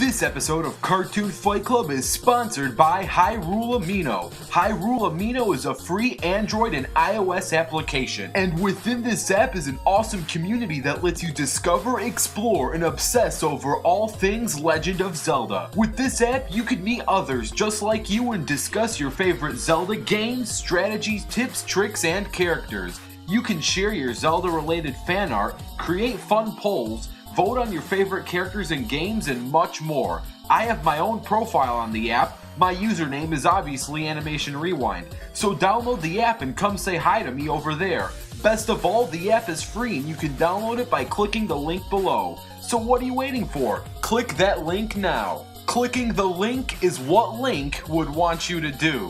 This episode of Cartoon Fight Club is sponsored by Hyrule Amino. Hyrule Amino is a free Android and iOS application, and within this app is an awesome community that lets you discover, explore, and obsess over all things Legend of Zelda. With this app, you can meet others just like you and discuss your favorite Zelda games, strategies, tips, tricks, and characters. You can share your Zelda-related fan art, create fun polls, vote on your favorite characters and games, and much more. I have my own profile on the app. My username is obviously AnimationRewind, so download the app and come say hi to me over there. Best of all, the app is free and you can download it by clicking the link below. So what are you waiting for? Click that link now. Clicking the link is what Link would want you to do.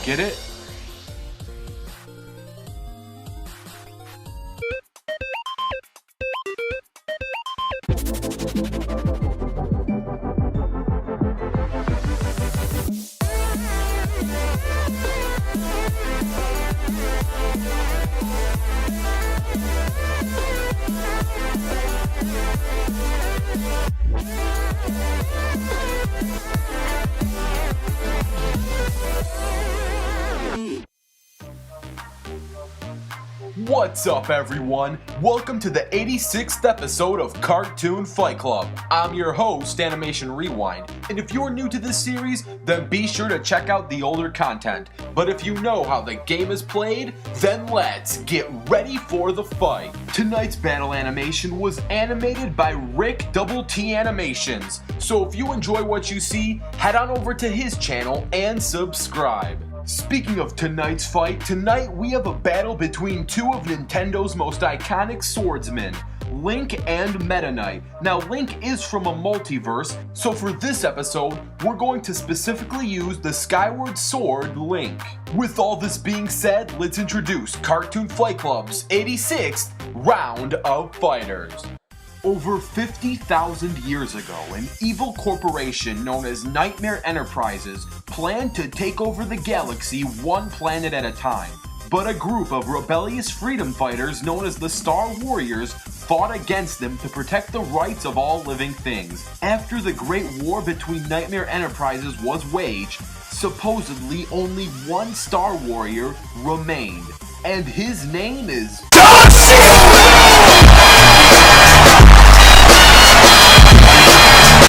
Get it? What's up, everyone? Welcome to the 86th episode of Cartoon Fight Club. I'm your host, AnimationRewind, and if you're new to this series, then be sure to check out the older content. But if you know how the game is played, then let's get ready for the fight. Tonight's battle animation was animated by Rick Double T Animations, so if you enjoy what you see, head on over to his channel and subscribe. Speaking of tonight's fight, tonight we have a battle between two of Nintendo's most iconic swordsmen, Link and Meta Knight. Now, Link is from a multiverse, so for this episode, we're going to specifically use the Skyward Sword Link. With all this being said, let's introduce Cartoon Fight Club's 86th Round of Fighters. Over 50,000 years ago, an evil corporation known as Nightmare Enterprises planned to take over the galaxy one planet at a time. But a group of rebellious freedom fighters known as the Star Warriors fought against them to protect the rights of all living things. After the Great War between Nightmare Enterprises was waged, supposedly only one Star Warrior remained, and his name is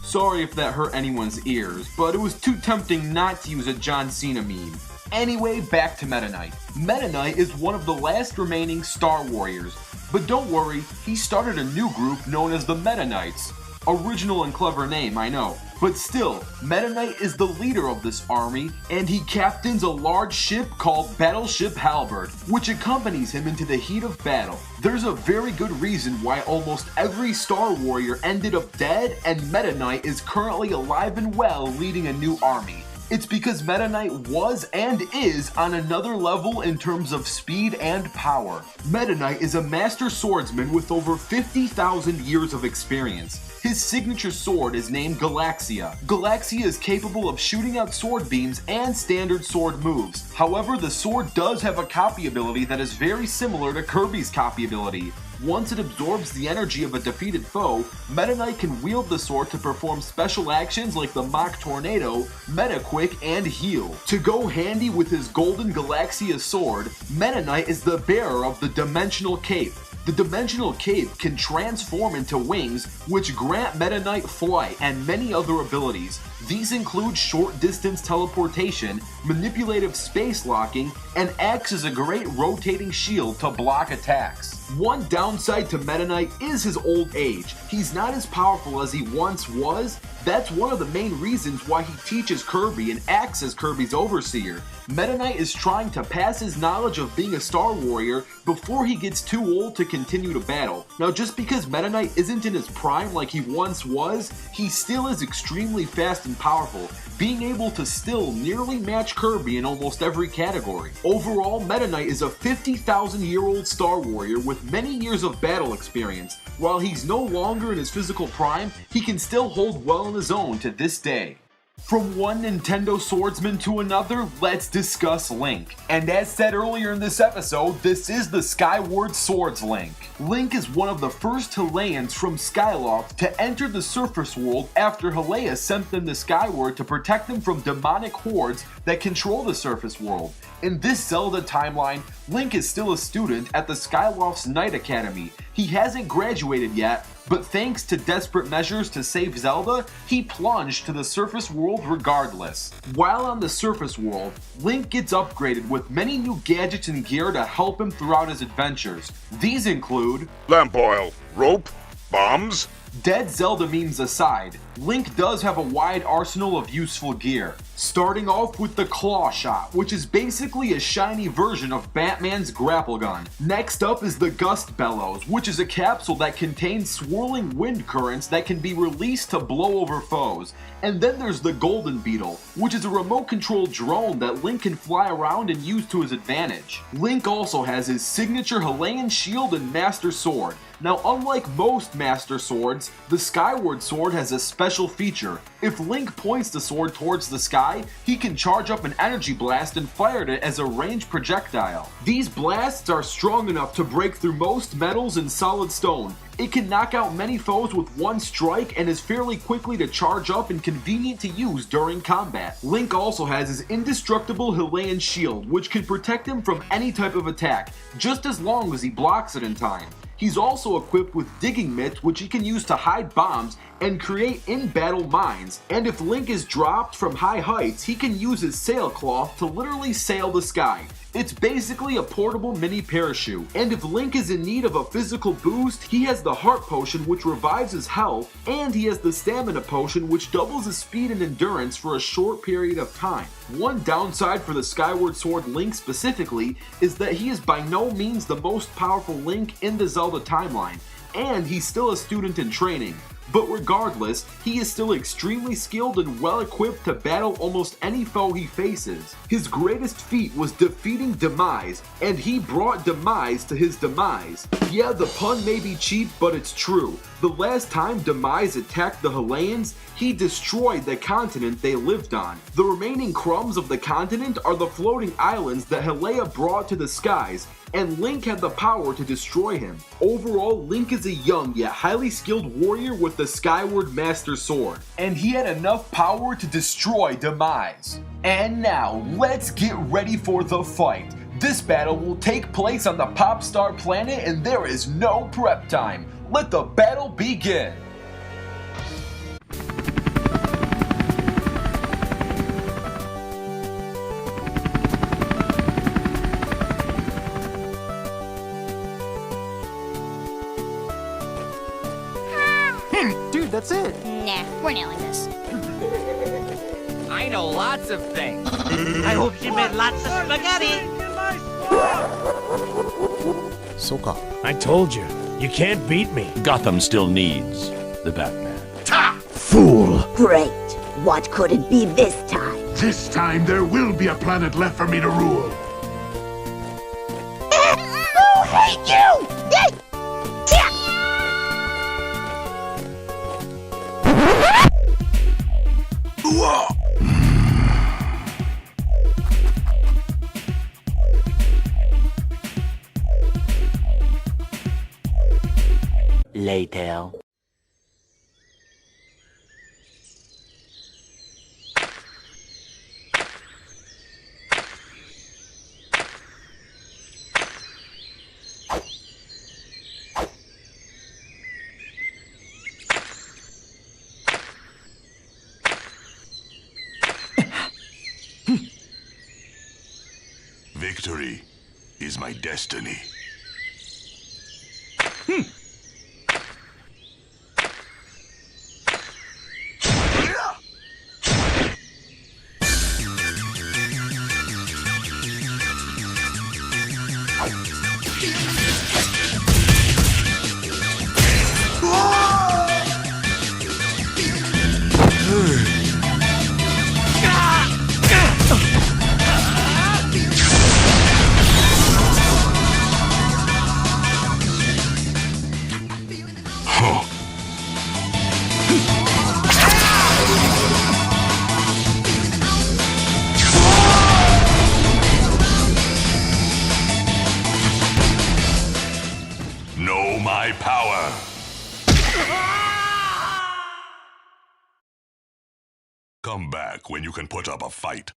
Sorry if that hurt anyone's ears, but it was too tempting not to use a John Cena meme. Anyway, back to Meta Knight. Meta Knight is one of the last remaining Star Warriors, but don't worry, he started a new group known as the Meta Knights. Original and clever name, I know. But still, Meta Knight is the leader of this army, and he captains a large ship called Battleship Halberd, which accompanies him into the heat of battle. There's a very good reason why almost every Star Warrior ended up dead, and Meta Knight is currently alive and well leading a new army. It's because Meta Knight was and is on another level in terms of speed and power. Meta Knight is a master swordsman with over 50,000 years of experience. His signature sword is named Galaxia. Galaxia is capable of shooting out sword beams and standard sword moves. However, the sword does have a copy ability that is very similar to Kirby's copy ability. Once it absorbs the energy of a defeated foe, Meta Knight can wield the sword to perform special actions like the Mach Tornado, Meta Quick, and Heal. To go handy with his golden Galaxia sword, Meta Knight is the bearer of the Dimensional Cape. The Dimensional Cape can transform into wings, which grant Meta Knight flight and many other abilities. These include short-distance teleportation, manipulative space locking, and acts as a great rotating shield to block attacks. One downside to Meta Knight is his old age. He's not as powerful as he once was. That's one of the main reasons why he teaches Kirby and acts as Kirby's overseer. Meta Knight is trying to pass his knowledge of being a Star Warrior before he gets too old to continue to battle. Now, just because Meta Knight isn't in his prime like he once was, he still is extremely fast and powerful, being able to still nearly match Kirby in almost every category. Overall, Meta Knight is a 50,000-year-old Star Warrior with many years of battle experience. While he's no longer in his physical prime, he can still hold well on his own to this day. From one Nintendo swordsman to another, let's discuss Link. And as said earlier in this episode, this is the Skyward Swords Link. Link is one of the first Hylians from Skyloft to enter the surface world after Hylia sent them to Skyward to protect them from demonic hordes that control the surface world. In this Zelda timeline, Link is still a student at the Skyloft's Knight Academy. He hasn't graduated yet, but thanks to desperate measures to save Zelda, he plunged to the surface world regardless. While on the surface world, Link gets upgraded with many new gadgets and gear to help him throughout his adventures. These include lamp oil, rope, bombs. Dead Zelda memes aside, Link does have a wide arsenal of useful gear. Starting off with the Claw Shot, which is basically a shiny version of Batman's grapple gun. Next up is the Gust Bellows, which is a capsule that contains swirling wind currents that can be released to blow over foes. And then there's the Golden Beetle, which is a remote-controlled drone that Link can fly around and use to his advantage. Link also has his signature Hylian shield and Master Sword. Now, unlike most Master Swords, the Skyward Sword has a special feature. If Link points the sword towards the sky, he can charge up an energy blast and fire it as a ranged projectile. These blasts are strong enough to break through most metals and solid stone. It can knock out many foes with one strike and is fairly quickly to charge up and convenient to use during combat. Link also has his indestructible Hylian shield, which can protect him from any type of attack, just as long as he blocks it in time. He's also equipped with digging mitts, which he can use to hide bombs and create in-battle mines. And if Link is dropped from high heights, he can use his sailcloth to literally sail the sky. It's basically a portable mini parachute. And if Link is in need of a physical boost, he has the Heart Potion, which revives his health, and he has the Stamina Potion, which doubles his speed and endurance for a short period of time. One downside for the Skyward Sword Link specifically is that he is by no means the most powerful Link in the Zelda timeline, and he's still a student in training. But regardless, he is still extremely skilled and well equipped to battle almost any foe he faces. His greatest feat was defeating Demise, and he brought Demise to his demise. Yeah, the pun may be cheap, but it's true. The last time Demise attacked the Hylians, he destroyed the continent they lived on. The remaining crumbs of the continent are the floating islands that Hylia brought to the skies, and Link had the power to destroy him. Overall, Link is a young yet highly skilled warrior with the Skyward Master Sword, and he had enough power to destroy Demise. And now, let's get ready for the fight. This battle will take place on the Popstar planet and there is no prep time. Let the battle begin! Dude, that's it. Nah, we're nailing this. I know lots of things. I hope she made lots of spaghetti. Soka. I told you, you can't beat me. Gotham still needs the Batman. Fool! Great. What could it be this time? This time there will be a planet left for me to rule. Who hate you? Later. Victory is my destiny. Come back when you can put up a fight.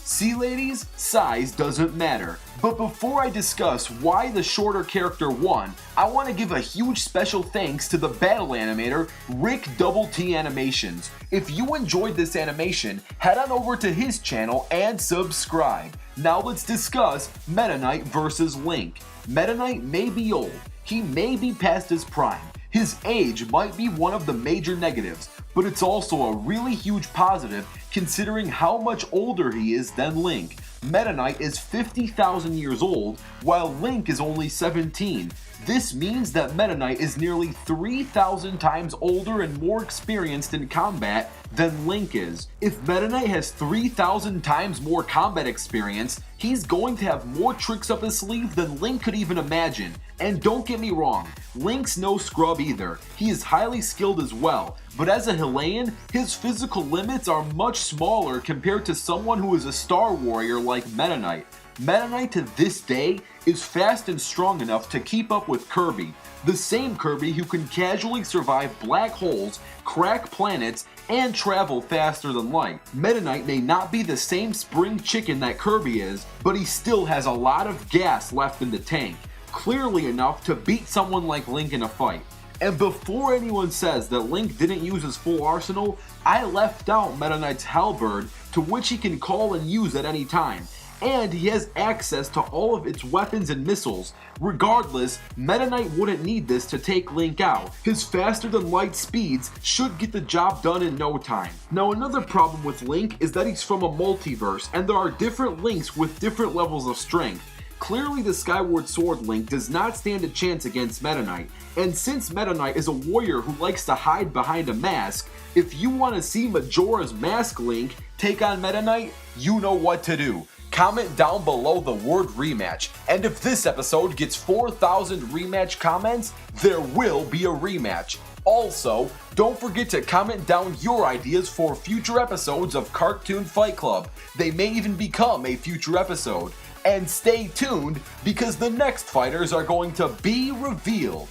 See, ladies, size doesn't matter. But before I discuss why the shorter character won, I want to give a huge special thanks to the battle animator, Rick Double T Animations. If you enjoyed this animation, head on over to his channel and subscribe. Now let's discuss Meta Knight versus Link. Meta Knight may be old, he may be past his prime, his age might be one of the major negatives, but it's also a really huge positive considering how much older he is than Link. Meta Knight is 50,000 years old, while Link is only 17. This means that Meta Knight is nearly 3,000 times older and more experienced in combat than Link is. If Meta Knight has 3,000 times more combat experience, he's going to have more tricks up his sleeve than Link could even imagine. And don't get me wrong, Link's no scrub either. He is highly skilled as well, but as a Hylian, his physical limits are much smaller compared to someone who is a Star Warrior like Meta Knight. Meta Knight to this day is fast and strong enough to keep up with Kirby, the same Kirby who can casually survive black holes, crack planets, and travel faster than light. Meta Knight may not be the same spring chicken that Kirby is, but he still has a lot of gas left in the tank, clearly enough to beat someone like Link in a fight. And before anyone says that Link didn't use his full arsenal, I left out Meta Knight's halberd, to which he can call and use at any time. And he has access to all of its weapons and missiles. Regardless, Meta Knight wouldn't need this to take Link out. His faster than light speeds should get the job done in no time. Now another problem with Link is that he's from a multiverse, and there are different Links with different levels of strength. Clearly the Skyward Sword Link does not stand a chance against Meta Knight, and since Meta Knight is a warrior who likes to hide behind a mask, if you want to see Majora's Mask Link take on Meta Knight, you know what to do. Comment down below the word rematch, and if this episode gets 4,000 rematch comments, there will be a rematch. Also, don't forget to comment down your ideas for future episodes of Cartoon Fight Club. They may even become a future episode. And stay tuned because the next fighters are going to be revealed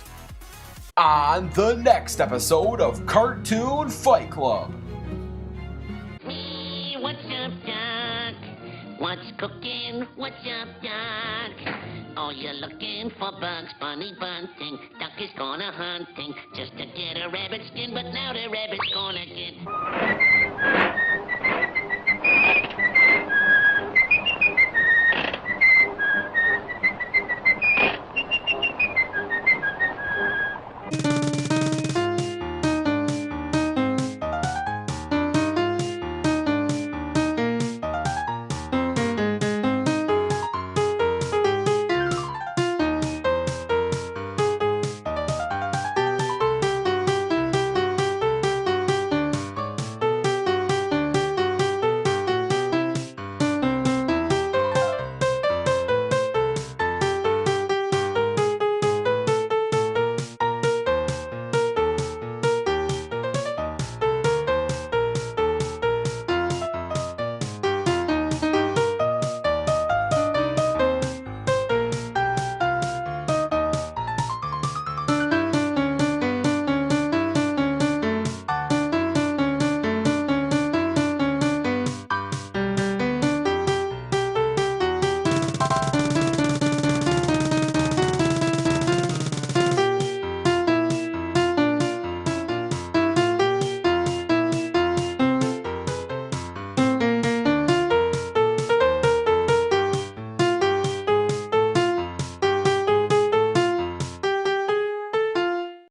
on the next episode of Cartoon Fight Club. Hey, what's up, Doc? What's cooking? What's up, Doc? Oh, you're looking for Bugs Bunny bunting. Duck is gonna hunting just to get a rabbit skin, but now the rabbit's gonna get...